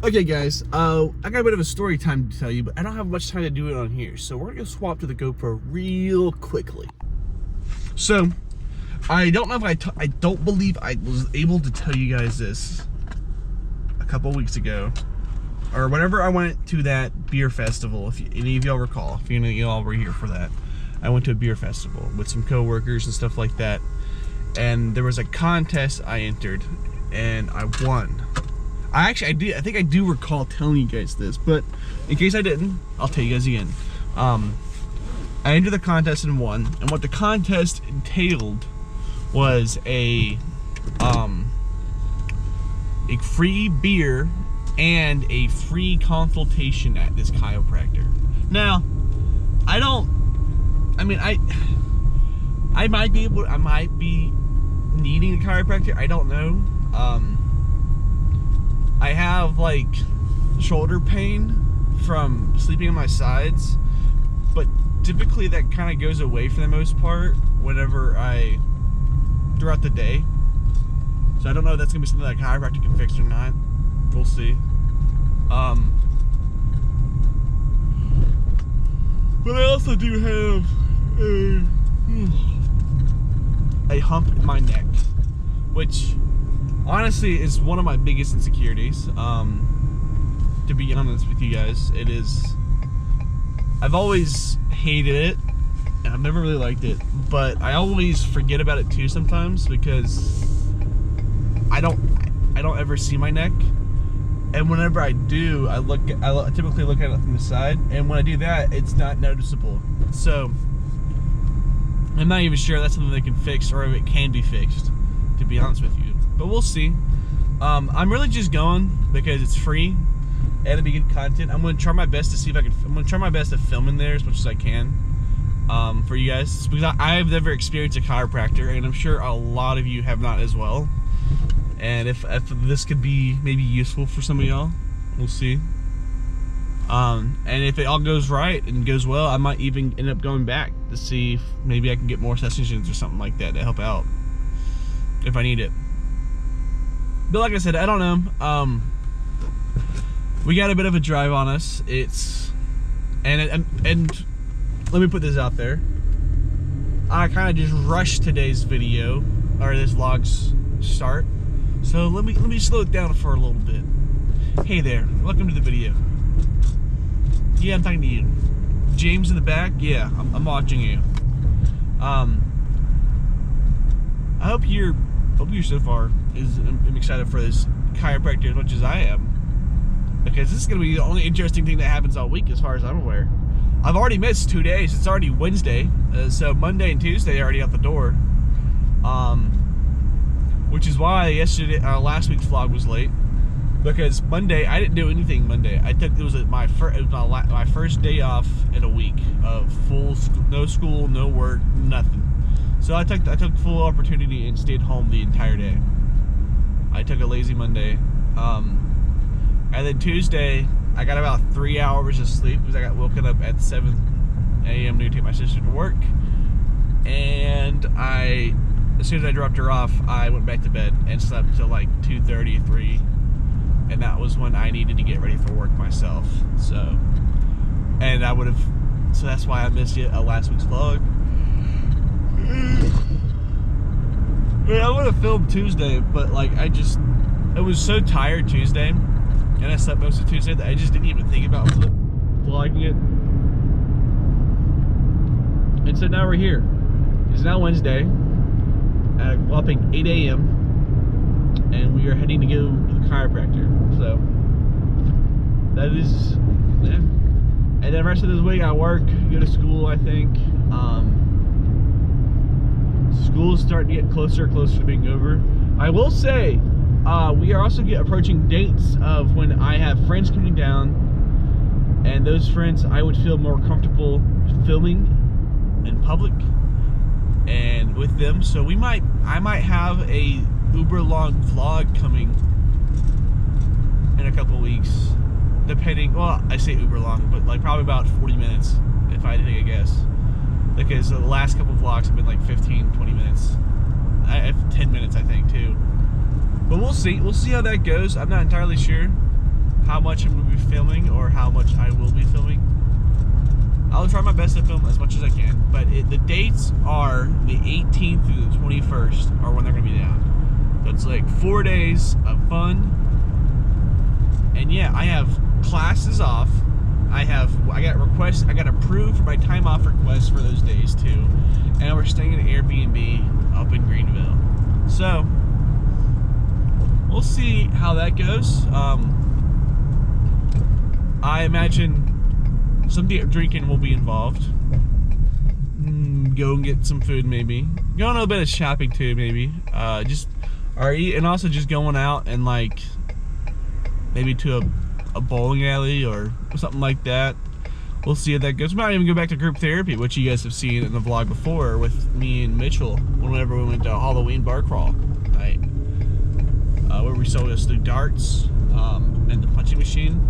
Okay guys, I got a bit of a story time to tell you, but I don't have much time to do it on here, so we're gonna swap to the GoPro real quickly. So, I don't know if I don't believe I was able to tell you guys this a couple weeks ago, or whenever I went to that beer festival, if any of y'all recall, if any of y'all were here for that. I went to a beer festival with some co-workers and stuff like that, and there was a contest I entered, and I won. I think I do recall telling you guys this, but in case I didn't, I'll tell you guys again. I entered the contest and won, and what the contest entailed was a free beer and a free consultation at this chiropractor. Now, I might be needing a chiropractor. I don't know. I have like shoulder pain from sleeping on my sides, but typically that kind of goes away for the most part throughout the day. So I don't know if that's gonna be something that a chiropractor can fix or not. We'll see. But I also do have a hump in my neck, which honestly is one of my biggest insecurities. To be honest with you guys, it is. I've always hated it, and I've never really liked it, but I always forget about it too sometimes because I don't ever see my neck, and whenever I do, I typically look at it from the side, and when I do that, it's not noticeable. So I'm not even sure if that's something they can fix or if it can be fixed, to be honest with you. But we'll see. I'm really just going because it's free and it'll be good content. I'm going to try my best to see if I'm going to try my best to film in there as much as I can for you guys, because I've never experienced a chiropractor, and I'm sure a lot of you have not as well. And if this could be maybe useful for some of y'all, we'll see. And if it all goes right and goes well, I might even end up going back to see if maybe I can get more sessions or something like that to help out if I need it. But like I said, I don't know. We got a bit of a drive on us. And let me put this out there. I kind of just rushed today's video, or this vlog's start. So let me slow it down for a little bit. Hey there, welcome to the video. Yeah, I'm talking to you. James in the back, yeah, I'm watching you. I hope you're so far I'm excited for this chiropractor as much as I am, because this is going to be the only interesting thing that happens all week as far as I'm aware. I've already missed 2 days. It's already Wednesday, so Monday and Tuesday are already out the door, which is why last week's vlog was late, because Monday I didn't do anything. Monday it was my first day off in a week of no school, no work, nothing. So I took full opportunity and stayed home the entire day. I took a lazy Monday, and then Tuesday I got about 3 hours of sleep because I got woken up at 7 a.m. to take my sister to work, and as soon as I dropped her off, I went back to bed and slept till like 2:30, 3, and that was when I needed to get ready for work myself. So that's why I missed last week's vlog. I would have filmed Tuesday, but like I was so tired Tuesday, and I slept most of Tuesday, that I just didn't even think about vlogging it. And so now we're here. It's now Wednesday at a whopping 8 a.m. and we are heading to go to the chiropractor. So that is, yeah. And then the rest of this week I work, go to school, I think. School's starting to get closer and closer to being over. I will say, we are also approaching dates of when I have friends coming down, and those friends I would feel more comfortable filming in public and with them. So I might have a uber long vlog coming in a couple weeks, depending. Well, I say uber long, but like probably about 40 minutes if I had to take a guess. Because the last couple vlogs have been like 15, 20 minutes. I have 10 minutes, I think, too. But we'll see. We'll see how that goes. I'm not entirely sure how much I'm going to be filming or how much I will be filming. I'll try my best to film as much as I can, but the dates are the 18th through the 21st are when they're going to be down. So it's like 4 days of fun. And yeah, I have classes off. I got approved for my time off request for those days too. And we're staying at an Airbnb up in Greenville. So we'll see how that goes. I imagine some drinking will be involved. Go and get some food, maybe. Go on a little bit of shopping too, maybe. And also just going out and like maybe to a bowling alley or something like that. We'll see how that goes. We might even go back to group therapy, which you guys have seen in the vlog before with me and Mitchell whenever we went to Halloween bar crawl night, where we sold us the darts and the punching machine.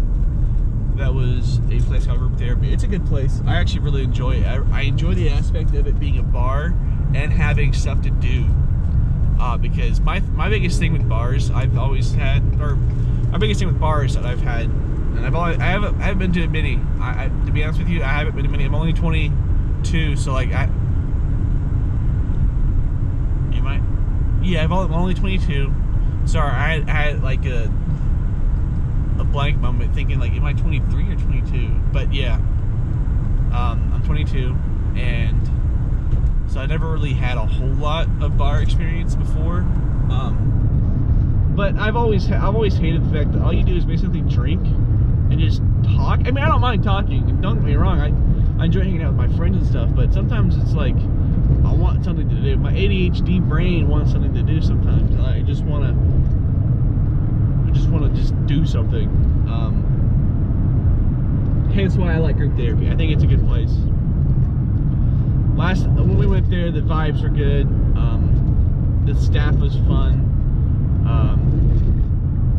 That was a place called group therapy. It's a good place. I actually really enjoy it. I enjoy the aspect of it being a bar and having stuff to do. Because my biggest thing with bars I've always had, or my biggest thing with bars that I've had, and I haven't been to many. To be honest with you, I haven't been to many. I'm only 22, so like I'm only 22. Sorry, I had like a blank moment thinking like, am I 23 or 22? But yeah, I'm 22, and so I never really had a whole lot of bar experience before. But I've always hated the fact that all you do is basically drink and just talk. I mean, I don't mind talking, and don't get me wrong, I enjoy hanging out with my friends and stuff, but sometimes it's like I want something to do. My ADHD brain wants something to do sometimes. I just want to do something. Hence why I like group therapy. I think it's a good place. When we went there, the vibes were good. The staff was fun.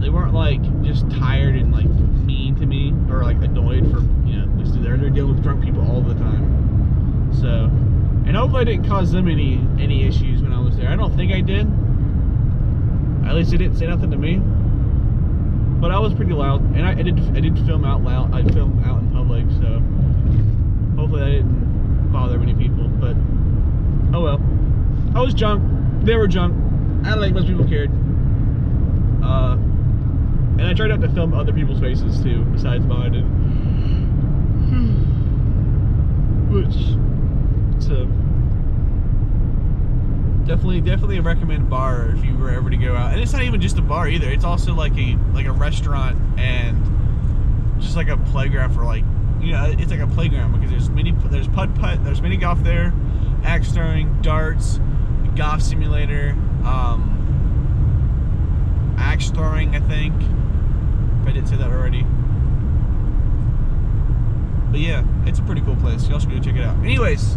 They weren't like just tired and like mean to me or like annoyed for, just they're dealing with drunk people all the time. So, and hopefully I didn't cause them any issues when I was there. I don't think I did. At least they didn't say nothing to me. But I was pretty loud, and I did film out loud. I filmed out in public, so hopefully that didn't bother many people. But oh well. I was drunk. They were drunk. I don't think most people cared. And I tried not to film other people's faces too, besides mine. So definitely a recommend bar if you were ever to go out. And it's not even just a bar either. It's also like a restaurant and just like a playground for like, it's like a playground because there's putt-putt, there's mini golf there, axe throwing, darts, golf simulator, axe throwing, I think. If I didn't say that already. But yeah, it's a pretty cool place. Y'all should go check it out. Anyways,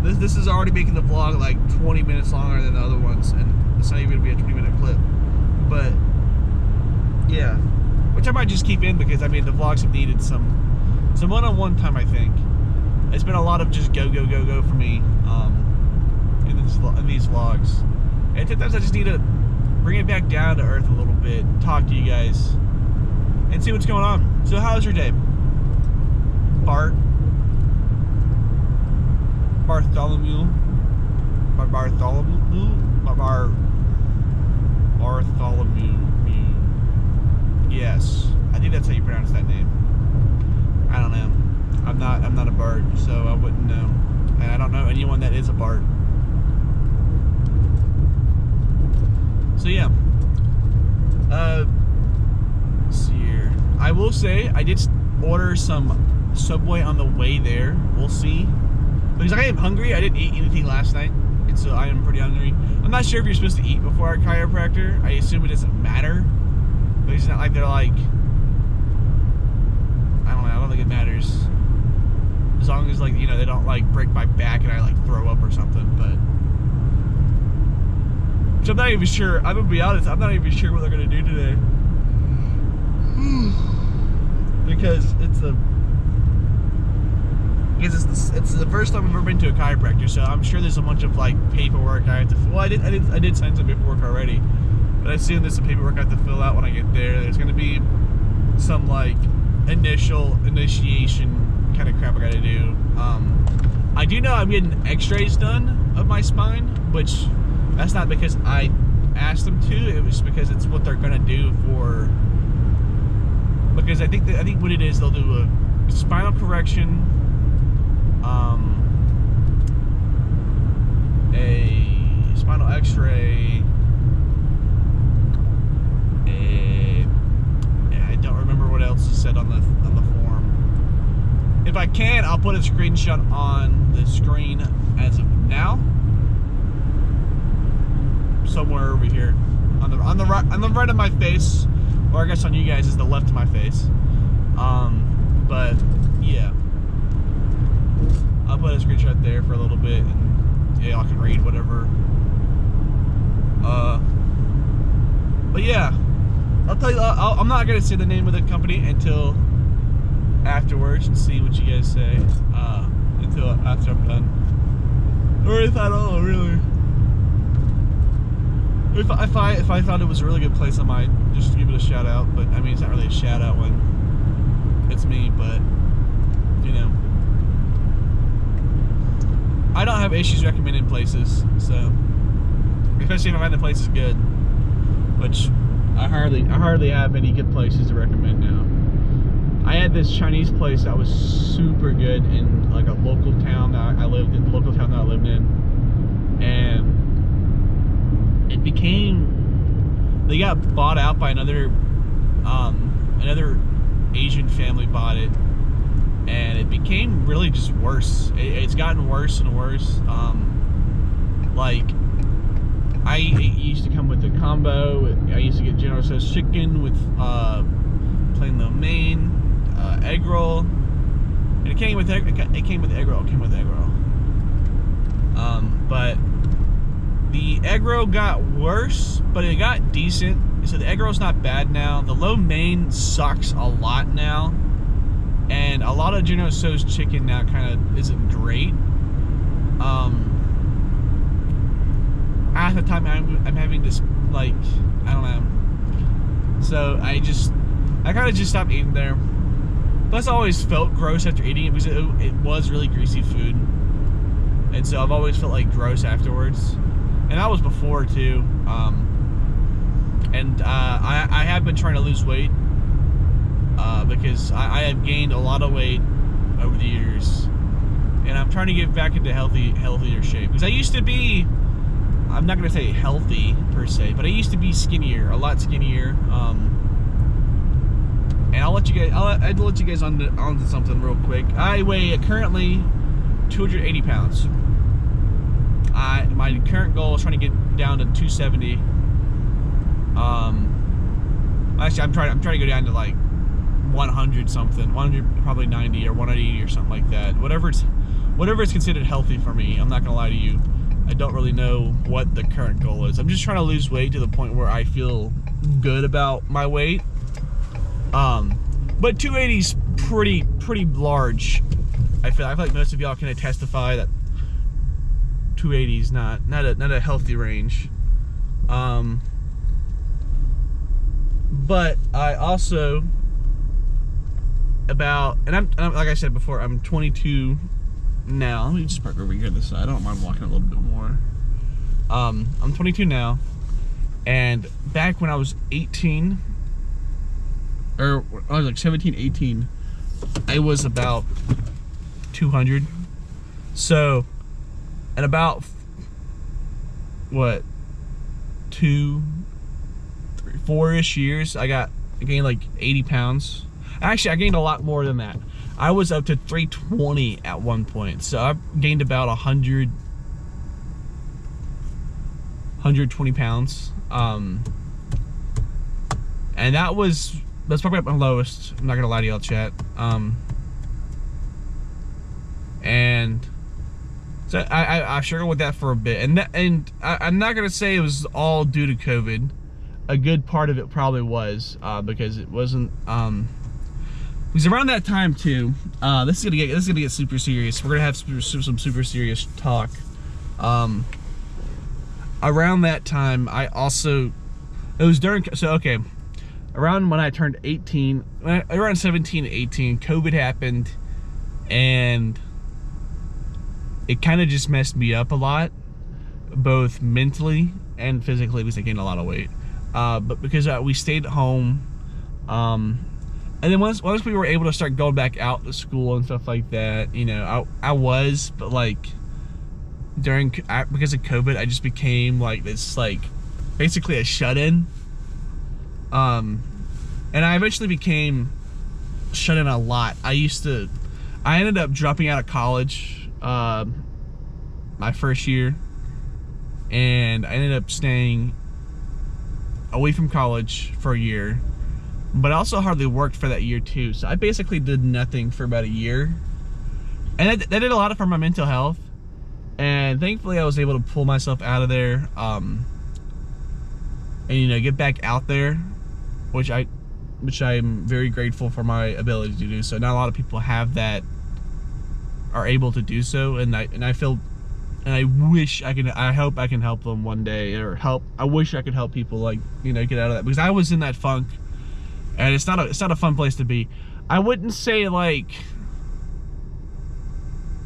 this is already making the vlog like 20 minutes longer than the other ones, and it's not even going to be a 20-minute clip. But yeah, which I might just keep in because I mean the vlogs have needed some one-on-one time. I think it's been a lot of just go for me in these vlogs, and sometimes I just need to bring it back down to earth a little bit, talk to you guys, and see what's going on. So how's your day, Bartholomew? Yes, I think that's how you pronounce that name. I don't know. I'm not a Bart, so I wouldn't know, and I don't know anyone that is a Bart. So yeah. Let's see here. I will say I did order some Subway on the way there. We'll see. Because I am hungry. I didn't eat anything last night, and so I am pretty hungry. I'm not sure if you're supposed to eat before a chiropractor. I assume it doesn't matter. But it's not like they're like, I don't know. I don't think it matters. As long as like, they don't like break my back and I like throw up or something. But which I'm not even sure. I'm gonna be honest. I'm not even sure what they're gonna do today. Because it's the first time I've ever been to a chiropractor, so I'm sure there's a bunch of like paperwork I have to. Well, I did sign some paperwork already, but I assume there's some paperwork I have to fill out when I get there. There's gonna be some like initiation kind of crap I gotta do. I do know I'm getting x-rays done of my spine, which that's not because I asked them to, it was because it's what they're gonna do for, because I think what it is, they'll do a spinal correction, a spinal x-ray, I don't remember what else is said on the form. If I can, I'll put a screenshot on the screen as of now, somewhere over here on the right of my face, or I guess on you guys is the left of my face. But yeah, I'll put a screenshot there for a little bit, and yeah, y'all can read whatever. But yeah, I'll tell you, I'm not gonna say the name of the company until afterwards and see what you guys say. Until after I'm done. Or if I don't really. If I thought it was a really good place, I might just give it a shout out. But I mean, it's not really a shout out when it's me. But you know, I don't have issues recommending places. So especially if I find the place is good, which I hardly have any good places to recommend now. I had this Chinese place that was super good in like a local town that I lived in, and it became, they got bought out by another Asian family bought it, and it became really just worse. It's gotten worse and worse. Like, it used to come with a combo. I used to get General Tso's chicken with plain lo mein, egg roll, and it came with egg roll. But the egg roll got worse, but it got decent. So the egg roll's not bad now. The lo mein sucks a lot now, and a lot of General Tso's chicken now kind of isn't great. Half the time I'm having this, like, I don't know. So I kind of just stopped eating there. Plus, I always felt gross after eating it because it was really greasy food, and so I've always felt like gross afterwards. And that was before too. I have been trying to lose weight because I have gained a lot of weight over the years, and I'm trying to get back into healthier shape. Because I used to be, I'm not gonna say healthy per se, but I used to be skinnier, a lot skinnier. And I'll let you guys onto something real quick. I weigh currently 280 pounds. My current goal is trying to get down to 270. Actually, I'm trying to go down to like 100 something, 100, probably 90 or 180 or something like that. Whatever is considered healthy for me. I'm not gonna lie to you. I don't really know what the current goal is. I'm just trying to lose weight to the point where I feel good about my weight. But 280 is pretty large. I feel like most of y'all can testify that 280 is not a healthy range. But I also and I'm like I said before, I'm 22 now. Let me just park over here this side. I don't mind walking a little bit more. I'm 22 now, and back when I was 18, or I was like 17, 18, I was about 200. So, in about what, 2, 3, 4-ish years, I gained like 80 pounds. Actually, I gained a lot more than that. I was up to 320 at one point, so I gained about 120 pounds. And that's probably at my lowest. I'm not gonna lie to y'all, chat. And so I struggled with that for a bit, and I'm not gonna say it was all due to COVID. A good part of it probably was because it wasn't. It was around that time too. This is gonna get super serious. We're gonna have some super serious talk. Around that time, it was during. So okay, around when I turned 18, around 17, 18, COVID happened, and it kind of just messed me up a lot, both mentally and physically, because I gained a lot of weight. But because we stayed at home, and then once we were able to start going back out to school and stuff like that, you know, but like because of COVID, I just became like this, like basically a shut-in. And I eventually became shut in a lot. I ended up dropping out of college my first year, and I ended up staying away from college for a year, but I also hardly worked for that year too. So I basically did nothing for about a year, and that did a lot for my mental health. And thankfully I was able to pull myself out of there, and you know, get back out there, which I'm very grateful for my ability to do so. Not a lot of people have that, are able to do so, and I feel, and I wish I hope I can help them one day, or I wish I could help people, like, you know, get out of that, because I was in that funk, and it's not a fun place to be. I wouldn't say, like,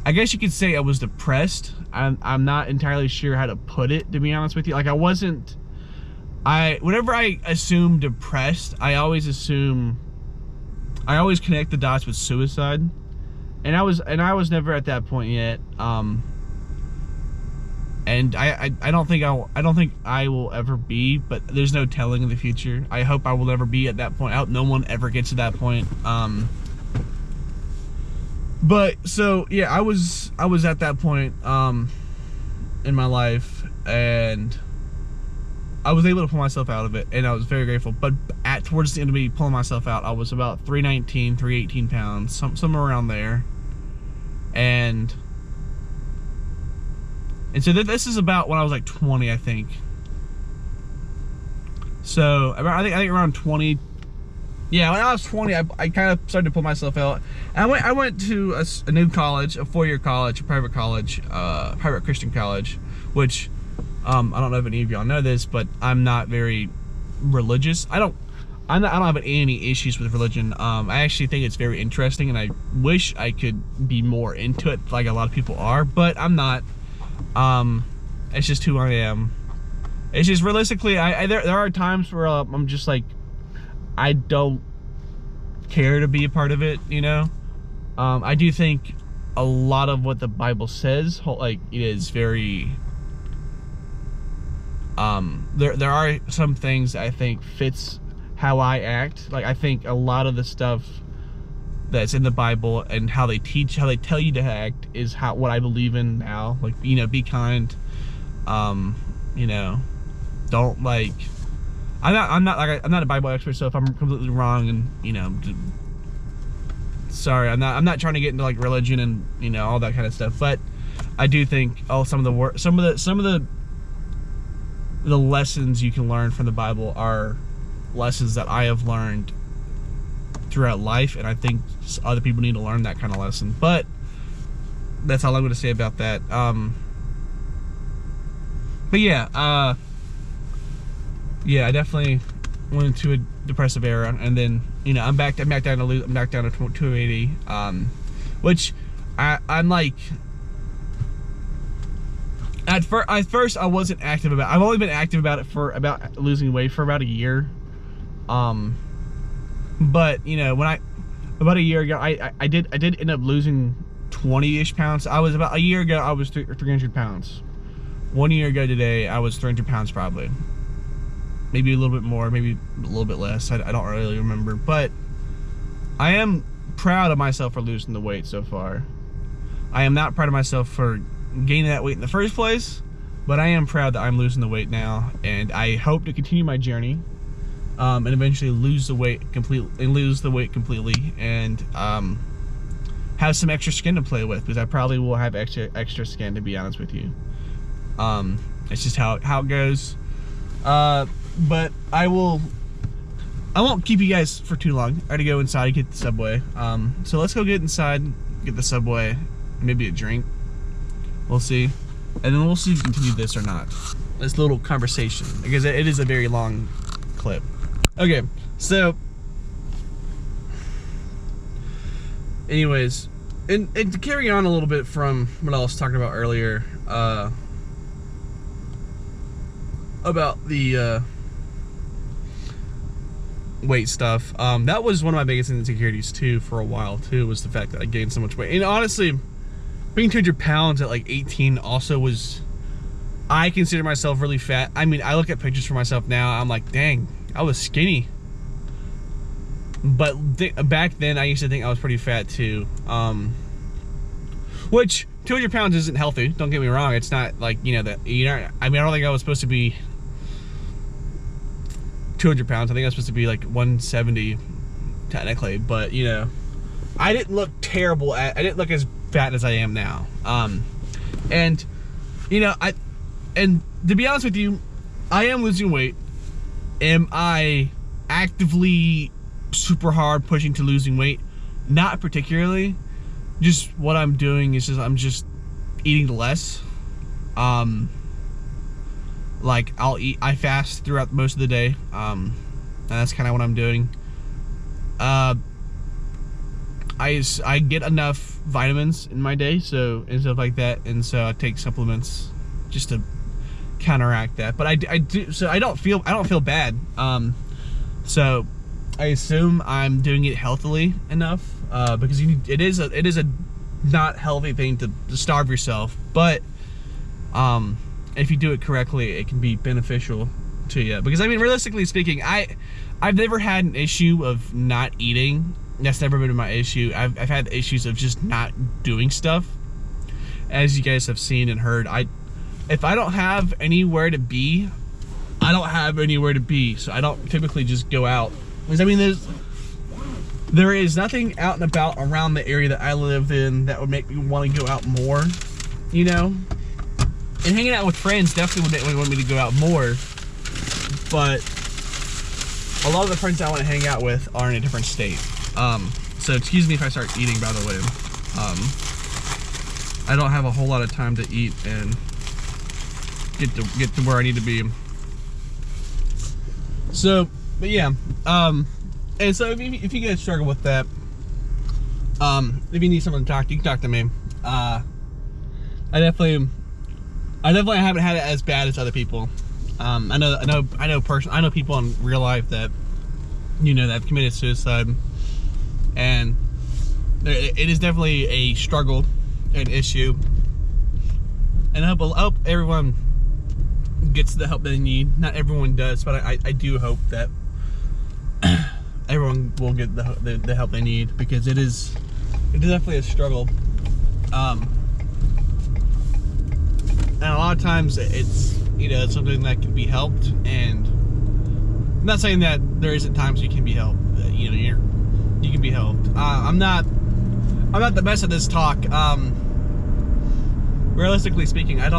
I guess you could say I was depressed. I'm not entirely sure how to put it, to be honest with you. Like, whenever I assume depressed, I always connect the dots with suicide, and I was never at that point yet. And I don't think I will ever be, but there's no telling in the future. I hope I will never be at that point. I hope no one ever gets to that point. But so yeah, I was at that point in my life, and I was able to pull myself out of it, and I was very grateful. But towards the end of me pulling myself out, I was about 319, 318 pounds, somewhere around there, and so this is about when I was like 20, I think. So I think around 20. Yeah, when I was 20, I kind of started to pull myself out. And I went to a new college, a 4-year college, a private college, private Christian college, which I don't know if any of y'all know this, but I'm not very religious. I don't have any issues with religion. I actually think it's very interesting, and I wish I could be more into it, like a lot of people are, but I'm not. It's just who I am. It's just realistically, there are times where I'm just like, I don't care to be a part of it, you know. I do think a lot of what the Bible says, like, it is very there are some things I think fits how I act. Like, I think a lot of the stuff that's in the Bible and how they tell you to act is what I believe in now. Like, you know, be kind, you know, don't, like, I'm not a Bible expert, so if I'm completely wrong, and, you know, sorry, I'm not trying to get into like religion and, you know, all that kind of stuff, but I do think some of the lessons you can learn from the Bible are lessons that I have learned throughout life, and I think other people need to learn that kind of lesson. But that's all I'm going to say about that. But yeah, yeah, I definitely went into a depressive era, and then, you know, I'm back down to 280, which I'm like, at first I wasn't active about. I've only been active about it for about losing weight for about a year, but, you know, about a year ago, I did end up losing 20-ish pounds. About a year ago, I was 300 pounds. 1 year ago today, I was 300 pounds probably. Maybe a little bit more, maybe a little bit less. I don't really remember, but I am proud of myself for losing the weight so far. I am not proud of myself for gaining that weight in the first place, but I am proud that I'm losing the weight now, and I hope to continue my journey, and eventually lose the weight completely, and have some extra skin to play with, because I probably will have extra skin, to be honest with you. It's just how it goes. But I won't keep you guys for too long. I gotta go inside and get the Subway. So let's go get inside, get the Subway, maybe a drink. We'll see. And then we'll see if we continue this or not. This little conversation, because it is a very long clip. Okay, So, anyways, and to carry on a little bit from what I was talking about earlier, about the weight stuff. That was one of my biggest insecurities too for a while too, was the fact that I gained so much weight. And honestly, being 200 pounds at like 18 also was, I consider myself really fat. I mean, I look at pictures for myself now, I'm like, dang, I was skinny. But back then I used to think I was pretty fat too. Which 200 pounds isn't healthy, don't get me wrong. It's not like, you know, that, you know, I mean, I don't think I was supposed to be 200 pounds. I think I was supposed to be like 170 technically, but you know, I didn't look terrible. I didn't look as fat as I am now. And you know, and to be honest with you, I am losing weight. Am I actively super hard pushing to losing weight? Not particularly. Just what I'm doing is I'm just eating less. Like I fast throughout most of the day. And that's kind of what I'm doing. I get enough vitamins in my day, so, and stuff like that, and so I take supplements just to counteract that. But I do, so I don't feel bad. So I assume I'm doing it healthily enough, because it is a not healthy thing to starve yourself, but if you do it correctly, it can be beneficial to you. Because I mean, realistically speaking, I've never had an issue of not eating. That's never been my issue. I've had issues of just not doing stuff. As you guys have seen and heard, if I don't have anywhere to be, I don't have anywhere to be. So I don't typically just go out. Because I mean, there is nothing out and about around the area that I live in that would make me want to go out more, you know? And hanging out with friends definitely would want me to go out more. But a lot of the friends I want to hang out with are in a different state. So excuse me if I start eating, by the way. I don't have a whole lot of time to eat and get to where I need to be. So, but yeah. And so if you guys struggle with that, if you need someone to talk to, you can talk to me. I definitely haven't had it as bad as other people. I know people in real life that, you know, that have committed suicide, and it is definitely a struggle, an issue. And I hope everyone gets the help they need. Not everyone does, but I do hope that everyone will get the help they need, because it is definitely a struggle. And a lot of times it's, you know, it's something that can be helped, and I'm not saying that there isn't times you can be helped. You know, you can be helped. I'm not the best at this talk. Realistically speaking, I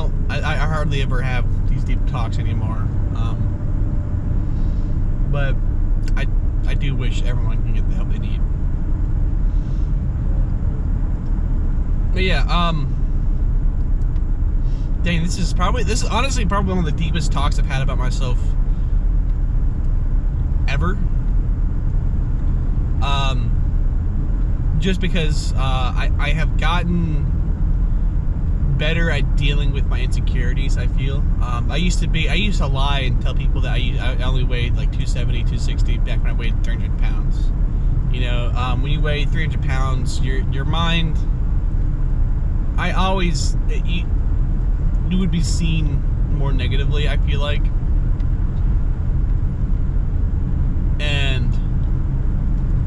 hardly ever have these deep talks anymore. But I do wish everyone can get the help they need. But yeah, dang, this is honestly probably one of the deepest talks I've had about myself ever. Just because I have gotten better at dealing with my insecurities, I feel. I used to lie and tell people that I only weighed like 270, 260 back when I weighed 300 pounds. You know, when you weigh 300 pounds, your mind, you would be seen more negatively, I feel like. And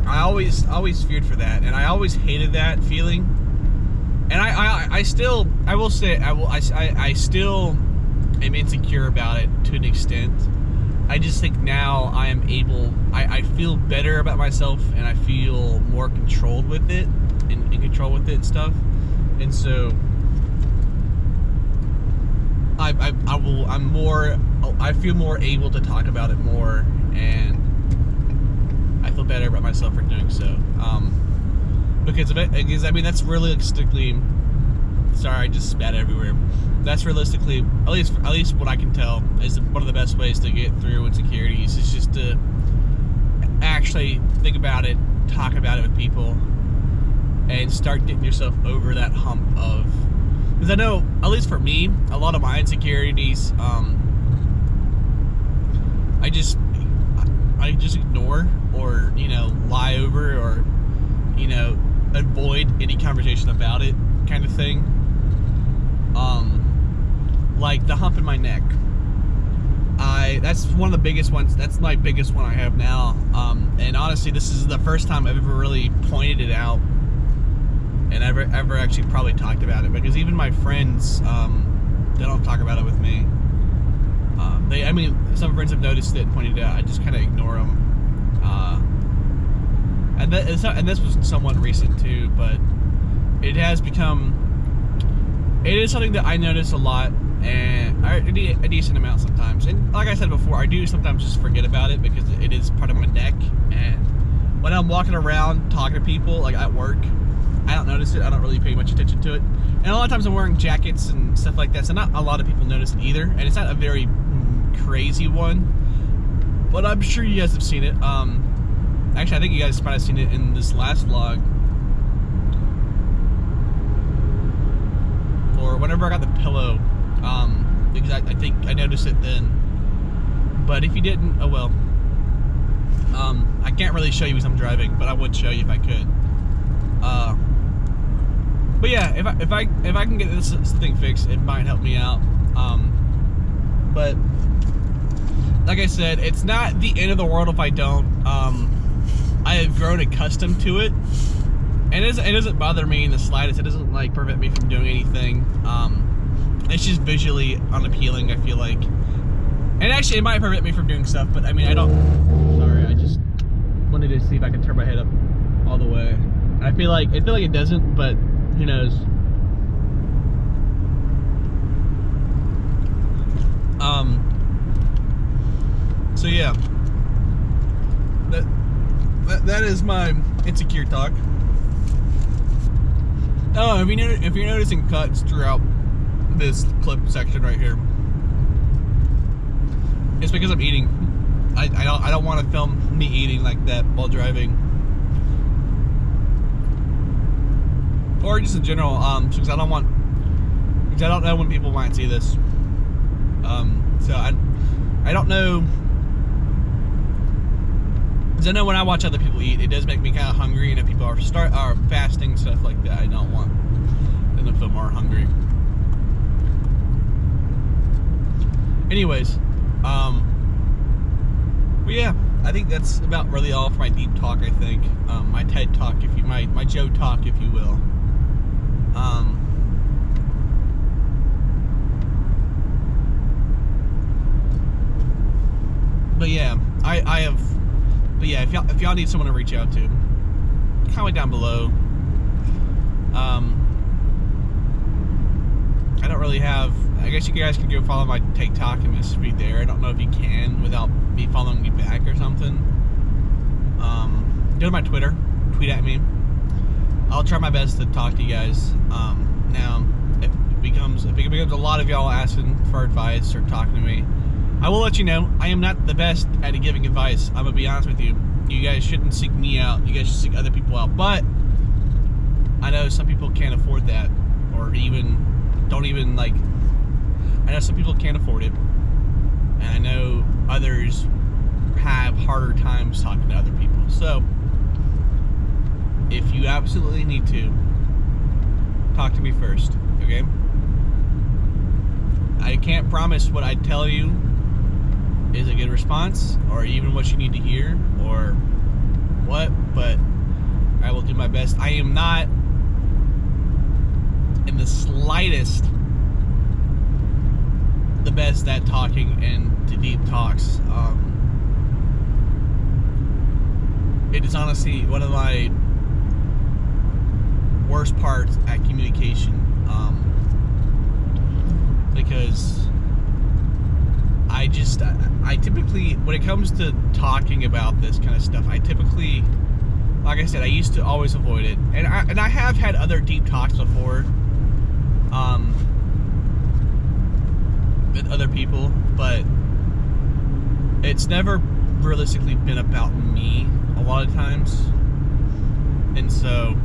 I always feared for that, and I always hated that feeling. And I still am insecure about it to an extent. I just think now I feel better about myself, and I feel more controlled with it, and in control with it and stuff. And so I feel more able to talk about it more, and I feel better about myself for doing so. Because of it, because I mean, that's realistically, sorry, I just spat everywhere. That's realistically, at least what I can tell, is one of the best ways to get through insecurities is just to actually think about it, talk about it with people, and start getting yourself over that hump of, because I know, at least for me, a lot of my insecurities, I just ignore, or, you know, lie over, or, you know, avoid any conversation about it, kind of thing. Like the hump in my neck. That's one of the biggest ones. That's my biggest one I have now. And honestly, this is the first time I've ever really pointed it out, and ever actually probably talked about it, because even my friends, they don't talk about it with me. I mean, some friends have noticed it and pointed it out. I just kind of ignore them. And this was somewhat recent too, but it has become. It is something that I notice a lot, and a decent amount sometimes. And like I said before, I do sometimes just forget about it because it is part of my neck. And when I'm walking around talking to people, like at work, I don't notice it. I don't really pay much attention to it. And a lot of times I'm wearing jackets and stuff like that, so not a lot of people notice it either. And it's not a very crazy one, but I'm sure you guys have seen it. Actually, I think you guys might have seen it in this last vlog, or whenever I got the pillow, because I think I noticed it then. But if you didn't, oh well. I can't really show you as I'm driving, but I would show you if I could. But yeah, if I can get this thing fixed, it might help me out. But like I said, it's not the end of the world if I don't. I have grown accustomed to it, and it doesn't bother me in the slightest. It doesn't like prevent me from doing anything. It's just visually unappealing, I feel like. And actually, it might prevent me from doing stuff, but I mean, I don't. Sorry, I just wanted to see if I can turn my head up all the way. I feel like it doesn't, but who knows? So yeah, that is my insecure talk. Oh, if you're noticing cuts throughout this clip section right here, it's because I'm eating. I don't want to film me eating like that while driving, or just in general. Because I don't know when people might see this. So I don't know. Because I know when I watch other people eat, it does make me kind of hungry, and if people are fasting, stuff like that, I don't want them to feel more hungry. Anyways, well, yeah, I think that's about really all for my deep talk. I think my TED talk, my Joe talk, if you will. But yeah, I have. But yeah, if y'all need someone to reach out to, comment down below. I don't really have. I guess you guys can go follow my TikTok and message me there. I don't know if you can without me following me back or something. Go to my Twitter, tweet at me. I'll try my best to talk to you guys. Now, if it becomes a lot of y'all asking for advice or talking to me, I will let you know. I am not the best at giving advice. I'm gonna be honest with you. You guys shouldn't seek me out. You guys should seek other people out. But I know some people can't afford that, or don't even like. I know some people can't afford it, and I know others have harder times talking to other people. So, if you absolutely need to, talk to me first, okay? I can't promise what I tell you is a good response, or even what you need to hear, or what, but I will do my best. I am not in the slightest the best at talking and to deep talks. It is honestly one of my worst parts at communication, because I typically, when it comes to talking about this kind of stuff, I typically, like I said, I used to always avoid it, and I have had other deep talks before, with other people, but it's never realistically been about me. lot of times. And so,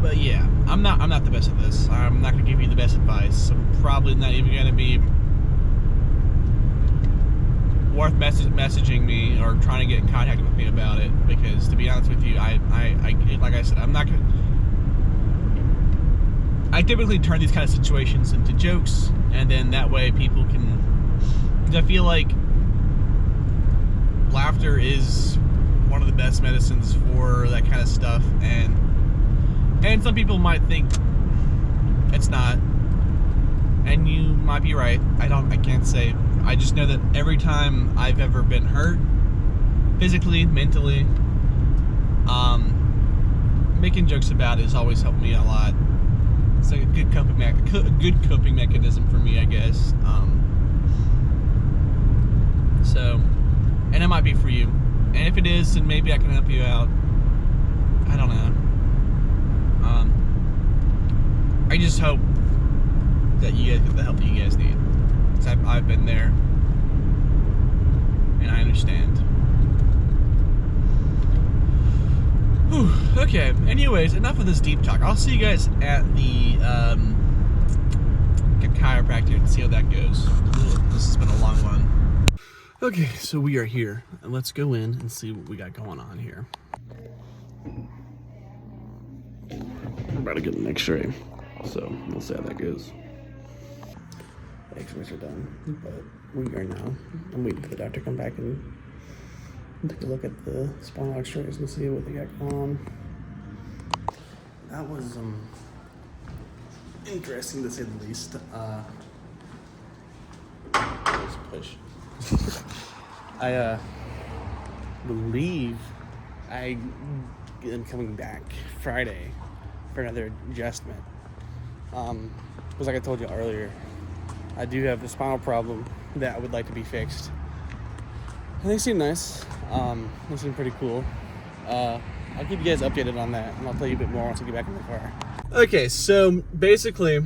but yeah, I'm not the best at this. I'm not gonna give you the best advice. I'm probably not even gonna be worth messaging me or trying to get in contact with me about it, because to be honest with you, I like I said, I'm not gonna. I typically turn these kind of situations into jokes, and then that way people can. Because I feel like laughter is one of the best medicines for that kind of stuff, and some people might think it's not, and you might be right. I can't say. I just know that every time I've ever been hurt, physically, mentally, making jokes about it has always helped me a lot. It's like a good coping mechanism for me, I guess. So, and it might be for you. And if it is, then maybe I can help you out. I don't know. I just hope that you guys get the help that you guys need. Because I've been there. And I understand. Whew, okay, anyways, enough of this deep talk. I'll see you guys at the chiropractor and see how that goes. This has been a long one. Okay, so we are here. And let's go in and see what we got going on here. We're about to get an x-ray. So, we'll see how that goes. The x-rays are done, but we are now. I'm waiting for the doctor to come back and take a look at the spinal x-rays and see what they got going on. That was interesting to say the least. Let's push. I believe I am coming back Friday for another adjustment. Because like I told you earlier, I do have a spinal problem that I would like to be fixed. And they seem nice. They seem pretty cool. I'll keep you guys updated on that, and I'll tell you a bit more once I get back in the car. Okay, so basically,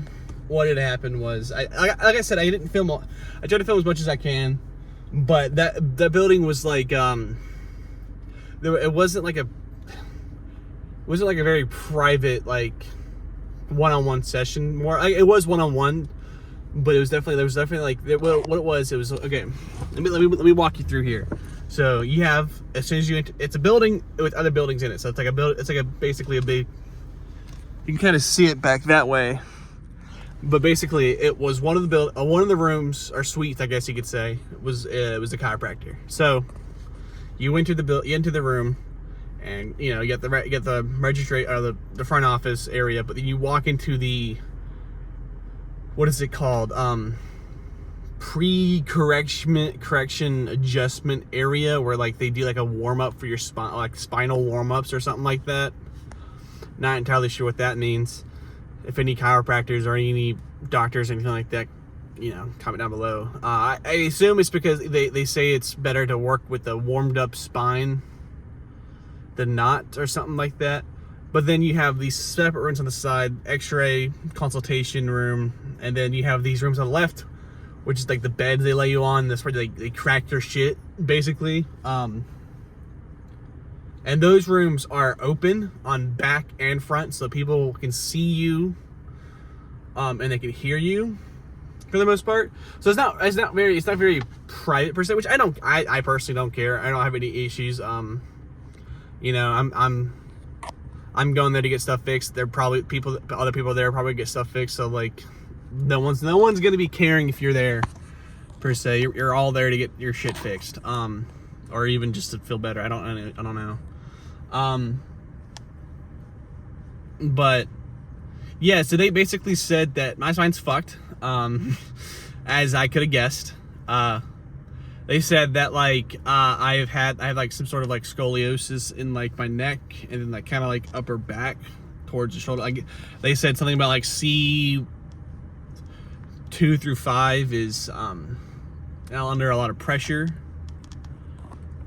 what had happened was, like I said, I didn't film. I tried to film as much as I can, but that building was like, it wasn't like a very private, like, one-on-one session. It was one-on-one, but there was definitely like, what it was okay. Let me walk you through here. So you have, as soon as you enter, it's a building with other buildings in it. So it's like basically a big. You can kind of see it back that way, but basically it was one of the rooms or suites, I guess you could say, it was the chiropractor. So you enter the room, and you get the registry or the front office area, but then you walk into the, what is it called? Correction adjustment area, where like they do like a warm up for your spine, like spinal warm ups or something like that. Not entirely sure what that means. If any chiropractors or any doctors or anything like that, comment down below. I assume it's because they say it's better to work with a warmed up spine than not, or something like that. But then you have these separate rooms on the side, x-ray, consultation room, and then you have these rooms on the left, which is like the beds they lay you on. That's where they crack your shit, basically. And those rooms are open on back and front, so people can see you, and they can hear you for the most part. So it's not very private per se, which I personally don't care. I don't have any issues. I'm going there to get stuff fixed. Other people there probably get stuff fixed. So like, no one's gonna be caring if you're there per se. You're all there to get your shit fixed, or even just to feel better. I don't know. But yeah, so they basically said that my spine's fucked, as I could have guessed. They said that like I have like some sort of like scoliosis in like my neck, and then like kind of like upper back towards the shoulder. Like they said something about like C2 through 5 is now under a lot of pressure.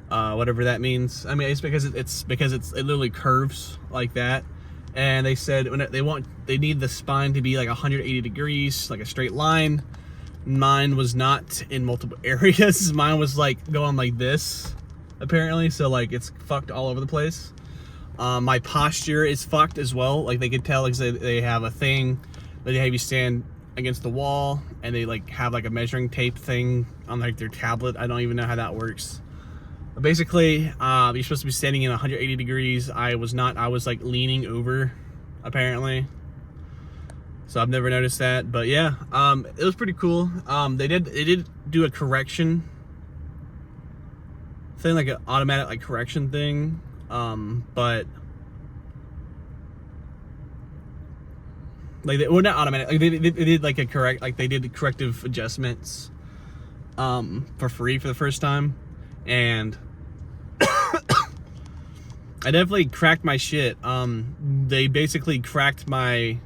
Whatever that means. I mean, it's because it literally curves like that. And they said they need the spine to be like 180 degrees, like a straight line. Mine was not in multiple areas. Mine was like going like this. apparently, so like it's fucked all over the place. My posture is fucked as well. Like they could tell, like they have a thing that they have you stand against the wall, and they like have like a measuring tape thing on like their tablet. I don't even know how that works. But basically, you're supposed to be standing in 180 degrees. I was not. I was like leaning over, apparently. So I've never noticed that. But yeah, it was pretty cool. They did do a correction thing, like an automatic like correction thing. But like well, not automatic. Like they did like a correct, like they did corrective adjustments for free for the first time, and I definitely cracked my shit. They basically cracked my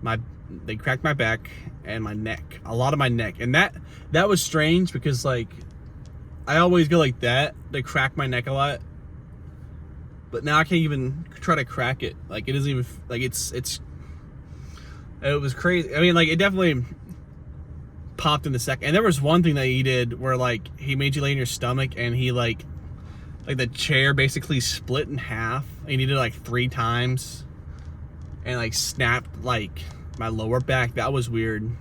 back and my neck, a lot of my neck, and that was strange because like I always go like that. They crack my neck a lot, but now I can't even try to crack it. Like it isn't even like it was crazy. I mean, like it definitely popped in the second. And there was one thing that he did where like he made you lay in your stomach, and he like the chair basically split in half. And he did it like 3 times, and like snapped like my lower back. That was weird.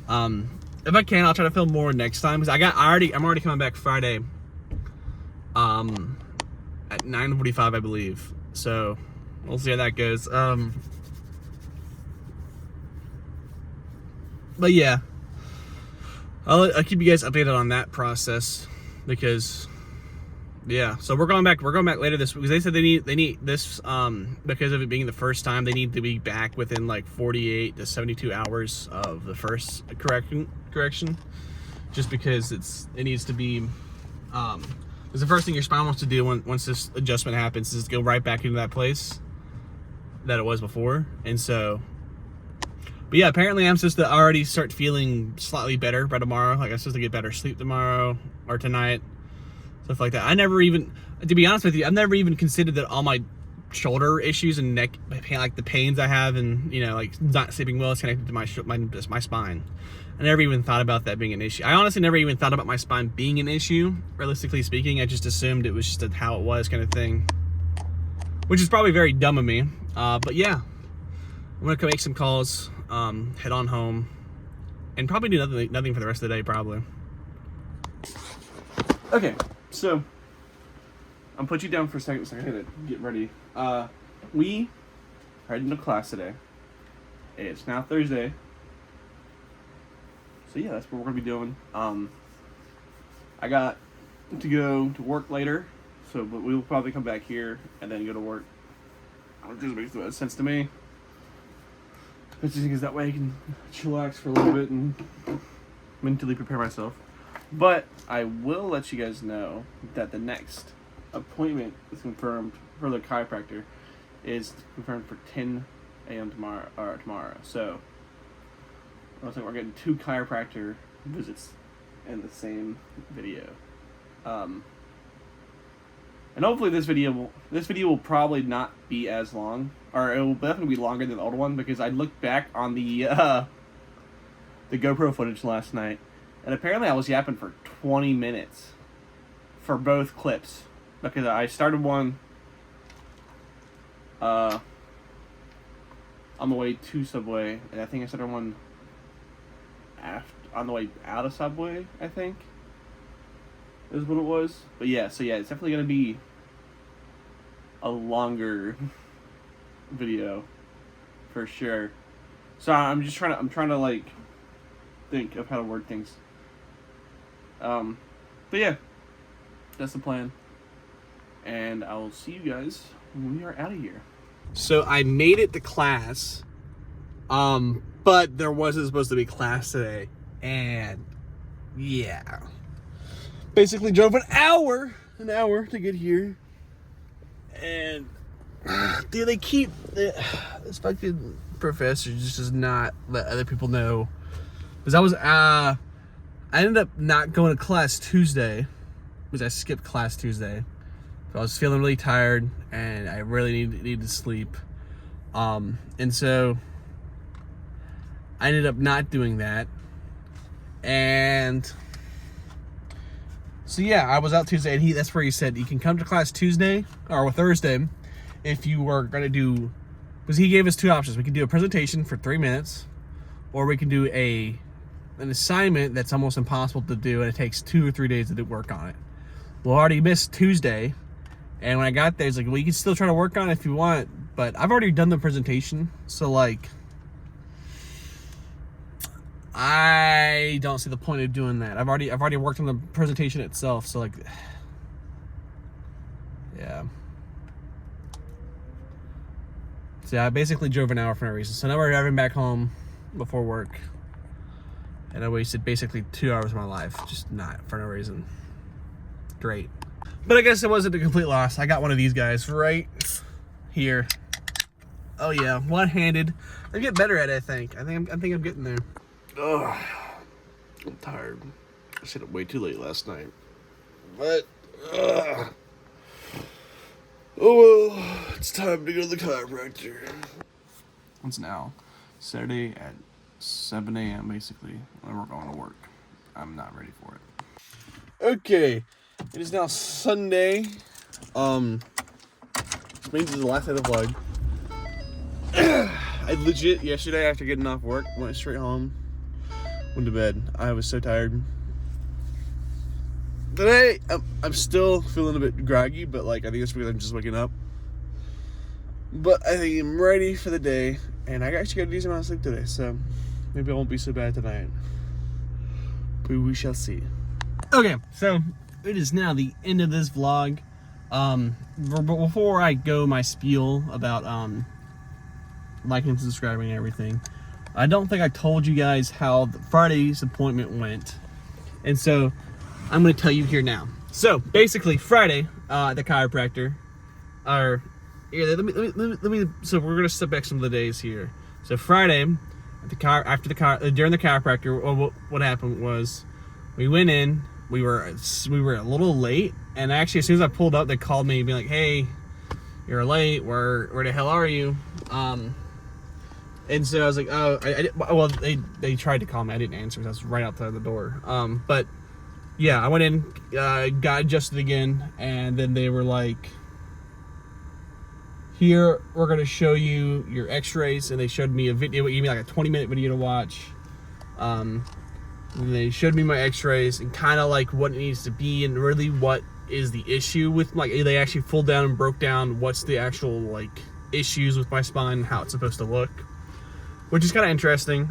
If I can, I'll try to film more next time, because I'm already coming back Friday at 9:45, I believe. So we'll see how that goes. But yeah, I'll keep you guys updated on that process, because yeah. So we're going back later this week, because they said they need this because of it being the first time, they need to be back within like 48 to 72 hours of the first correction, just because it needs to be because the first thing your spine wants to do once this adjustment happens is go right back into that place that it was before. And so, but yeah, apparently I'm supposed to already start feeling slightly better by tomorrow. Like I'm supposed to get better sleep tomorrow or tonight, stuff like that. I never even, to be honest with you, I've never even considered that all my shoulder issues and neck pain, like the pains I have, and you know, like not sleeping well, is connected to my spine. I never even thought about that being an issue. I honestly never even thought about my spine being an issue, realistically speaking. I just assumed it was just how it was kind of thing, which is probably very dumb of me. But yeah, I'm gonna go make some calls, head on home, and probably do nothing for the rest of the day, probably. Okay, so I'll put you down for a second so I gotta get ready. We are heading to class today. It's now Thursday. So yeah, that's what we're gonna be doing. I got to go to work later, but we will probably come back here and then go to work. It just makes the most sense to me. It's just because that way I can chillax for a little bit and mentally prepare myself. But I will let you guys know that the next appointment is confirmed for the chiropractor is confirmed for 10 a.m. tomorrow. So I think we're getting 2 chiropractor visits in the same video. And hopefully this video will probably not be as long, or it will definitely be longer than the old one, because I looked back on the GoPro footage last night, and apparently I was yapping for 20 minutes for both clips, because I started one on the way to Subway, and I think I started one on the way out of Subway, I think is what it was. But yeah, so yeah, it's definitely gonna be a longer video for sure. So I'm trying to like think of how to word things. But yeah, that's the plan, and I will see you guys when we are out of here. So I made it to class, but there wasn't supposed to be class today, and yeah, basically drove an hour to get here, and dude, they keep this fucking professor just does not let other people know, because I ended up not going to class Tuesday because I skipped class Tuesday. So I was feeling really tired and I really needed to sleep, and so I ended up not doing that. And So yeah, I was out Tuesday, and that's where he said you can come to class Tuesday or Thursday if you were going to do, because he gave us two options. We can do a presentation for 3 minutes, or we can do an assignment that's almost impossible to do, and it takes 2 or 3 days to do work on it. Well, I already missed Tuesday, and when I got there, he's like, well, you can still try to work on it if you want, but I've already done the presentation, so like, I don't see the point of doing that. I've already worked on the presentation itself, so like, yeah. So yeah, I basically drove an hour for no reason. So now we're driving back home before work, and I wasted basically 2 hours of my life, just not for no reason. Great. But I guess it wasn't a complete loss. I got one of these guys right here. Oh yeah, one-handed. I get better at it, I think. I think I'm getting there. Ugh, I'm tired. I stayed up way too late last night. But, oh well, it's time to go to the chiropractor. It's now Saturday at 7 a.m. basically, and we're going to work. I'm not ready for it. Okay, it is now Sunday. Which means it's the last day of the vlog. I legit, yesterday after getting off work, went straight home. Went to bed. I was so tired. Today, I'm still feeling a bit groggy, but like I think it's because I'm just waking up. But I think I'm ready for the day, and I actually got a decent amount of sleep today, so maybe I won't be so bad tonight. But we shall see. Okay, so it is now the end of this vlog. Before I go my spiel about liking and subscribing and everything, I don't think I told you guys how Friday's appointment went, and so I'm going to tell you here now. So basically, Friday, the chiropractor, or yeah, let me. So we're going to step back some of the days here. So Friday, during the chiropractor, what happened was we went in. We were a little late, and actually, as soon as I pulled up, they called me and be like, "Hey, you're late. Where the hell are you?" And so I was like, oh, well, they tried to call me. I didn't answer because I was right outside the door. But yeah, I went in, got adjusted again, and then they were like, here, we're going to show you your x-rays. And they showed me a video, gave me like a 20-minute video to watch. And they showed me my x-rays and kind of like what it needs to be and really what is the issue with, like, they actually pulled down and broke down what's the actual like issues with my spine and how it's supposed to look, which is kind of interesting.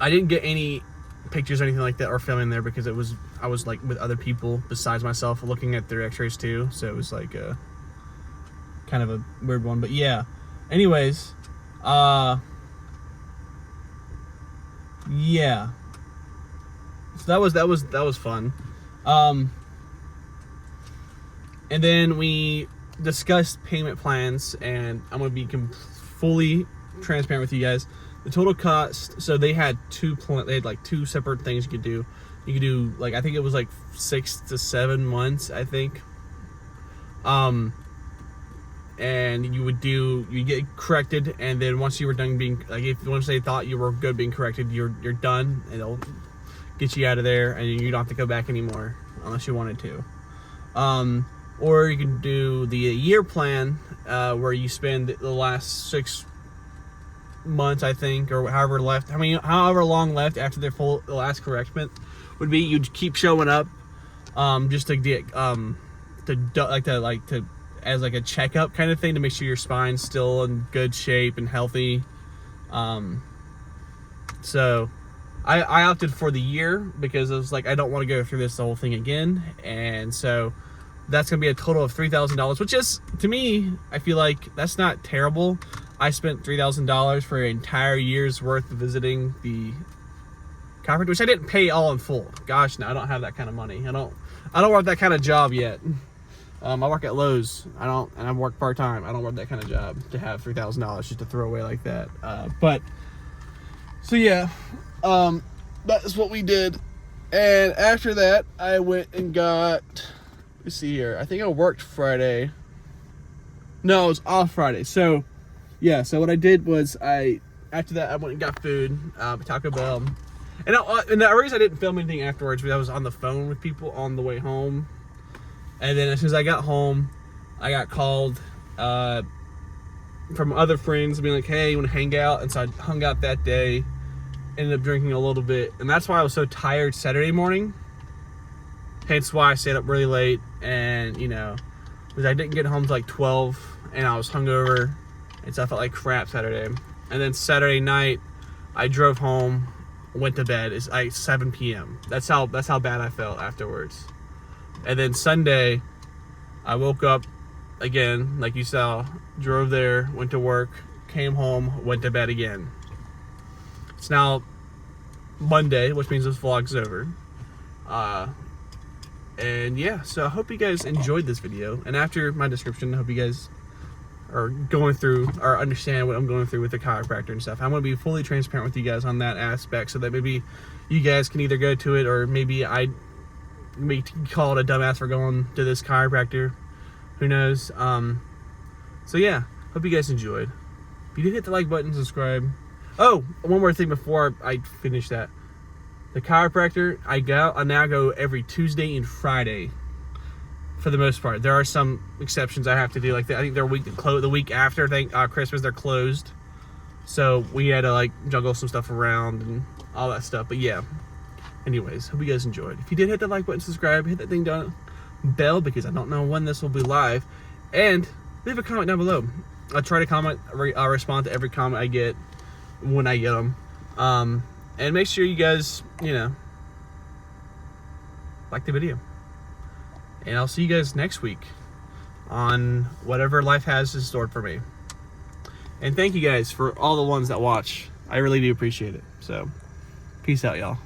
I didn't get any pictures or anything like that or filming there because I was like with other people besides myself looking at their x-rays too, so it was like a kind of a weird one. But yeah, anyways, yeah, so that was fun. And then we discussed payment plans, and I'm gonna be fully transparent with you guys. The total cost, so they had like two separate things you could do. You could do, like, I think it was like 6 to 7 months, I think. And you get corrected, and then once you were done being, like, once they thought you were good being corrected, you're done, and they'll get you out of there, and you don't have to go back anymore unless you wanted to. Or you can do the year plan, where you spend the last 6 months, I think, or however long left after the last correction would be. You'd keep showing up, just to get as like a checkup kind of thing to make sure your spine's still in good shape and healthy. So I opted for the year because I was like, I don't want to go through this whole thing again, and so that's gonna be a total of $3,000, which is, to me, I feel like that's not terrible. I spent $3,000 for an entire year's worth of visiting the chiropractor, which I didn't pay all in full. Gosh, no, I don't have that kind of money. I don't work that kind of job yet. I work at Lowe's. And I work part-time. I don't work that kind of job to have $3,000 just to throw away like that. So yeah, that's what we did. And after that, I went and got, let's see here, I think I worked Friday. No, it was off Friday. So yeah, so what I did was after that I went and got food, Taco Bell. And the reason I didn't film anything afterwards was I was on the phone with people on the way home. And then as soon as I got home, I got called from other friends being like, hey, you want to hang out? And so I hung out that day, ended up drinking a little bit. And that's why I was so tired Saturday morning. Hence why I stayed up really late. And, you know, because I didn't get home till like 12 and I was hungover. And so I felt like crap Saturday. And then Saturday night, I drove home, went to bed. It's like 7 p.m. That's how bad I felt afterwards. And then Sunday, I woke up again, like you saw, drove there, went to work, came home, went to bed again. It's now Monday, which means this vlog's over. And yeah, so I hope you guys enjoyed this video. And after my description, I hope you guys are going through or understand what I'm going through with the chiropractor and stuff. I'm going to be fully transparent with you guys on that aspect so that maybe you guys can either go to it or maybe I may call it a dumbass for going to this chiropractor. Who knows? So yeah, hope you guys enjoyed. If you did hit the like button, subscribe. Oh, one more thing before I finish that. The chiropractor, I now go every Tuesday and Friday. For the most part, there are some exceptions I have to do. Like I think they're the week after Christmas, they're closed. So we had to like juggle some stuff around and all that stuff. But yeah. Anyways, hope you guys enjoyed. If you did hit that like button, subscribe, hit that thing down bell because I don't know when this will be live, and leave a comment down below. I'll try to comment. I'll respond to every comment I get when I get them. And make sure you guys, you know, like the video. And I'll see you guys next week on whatever life has in store for me. And thank you guys for all the ones that watch. I really do appreciate it. So, peace out, y'all.